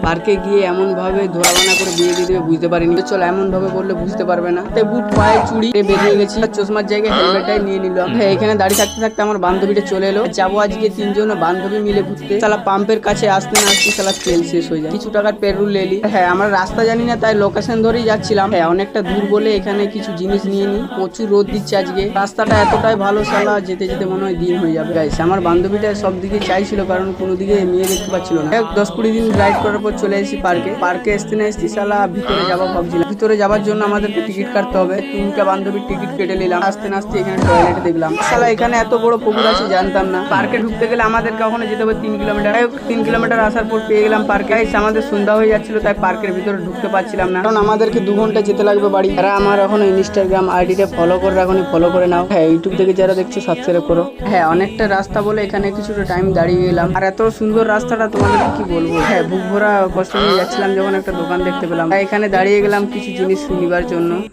পার্কে গিয়ে এমন ভাবে ধোয়াবানা করে বিয়ে দিয়ে দেবে বুঝতে পারিনি। চলো এমন ভাবে বললে বুঝতে পারবে না। তাই বুট পায়ে চুড়ি বেরিয়ে গেছি, চশমার জায়গায় হেলমেটটাই নিয়ে নিলাম। হ্যাঁ, এখানে দাঁড়িয়ে থাকতে থাকতে আমার বান্ধবীটা চলে এলো। যাবো আজকে 3 জন বান্ধবী মিলে ঘুরতে। শালা পাম্পের কাছে আসতে না আসতে শালা তেল শেষ হয়ে যায়, কিছু টাকার পেট্রোল লেলি। হ্যাঁ, আমরা রাস্তা জানি না তাই লোকেশন ধরেই যাচ্ছিলাম। হ্যাঁ, অনেকটা দূর বলে এখানে কিছু জিনিস নিয়ে নি। প্রচুর রোদ দিচ্ছে আজকে, রাস্তাটা এতটাই ভালো শালা যেতে যেতে মনে হয় দিন হয়ে যাবে। গাইস, আমার বান্ধবীটা সব দিকে চাইছিল কারণ কোনো দিকে মেয়ে দেখতে পাচ্ছিল না। 10-20 দিন রাইড করার পর চলে এসেছি পার্কে আসতে না আসতে শালা ভিতরে যাবো ভাবছিলাম। ভিতরে যাওয়ার জন্য আমাদেরকে টিকিট কাটতে হবে। 3টা বান্ধবীর টিকিট কেটে নিলাম। আসতে না আসতে এখানে টয়লেট দেখলাম। শালা এখানে এত বড় পুকুর আছে জানতাম না। পার্কে ঢুকতে গেলে আমাদেরকে ওখানে যেতে হবে 3 কিলোমিটার। 3 কিলোমিটার আসার পর পেয়ে গেলাম পার্কে। আমাদের সন্ধ্যা হয়ে যাচ্ছিল তাই পার্কের ভিতরে ঢুকতে পারছিলাম না, কারণ আমাদেরকে 2 ঘন্টা যেতে লাগবে বাড়ি। যারা আমার এখন ইনস্টাগ্রাম আইডিতে ফলো করে রাখুনি ফলো করে নাও। হ্যাঁ, ইউটিউব থেকে যারা দেখছো সাবস্ক্রাইব করো। হ্যাঁ, অনেকটা রাস্তা বলে এখানে কিছুটা টাইম দাঁড়িয়ে গেলাম। আর এত সুন্দর রাস্তাটা তোমাদেরকে কি বলবো। হ্যাঁ, বুক ভরা কষ্ট নিয়ে যাচ্ছিলাম যখন একটা দোকান দেখতে পেলাম, তাই এখানে দাঁড়িয়ে গেলাম কিছু জিনিস নিবার জন্য।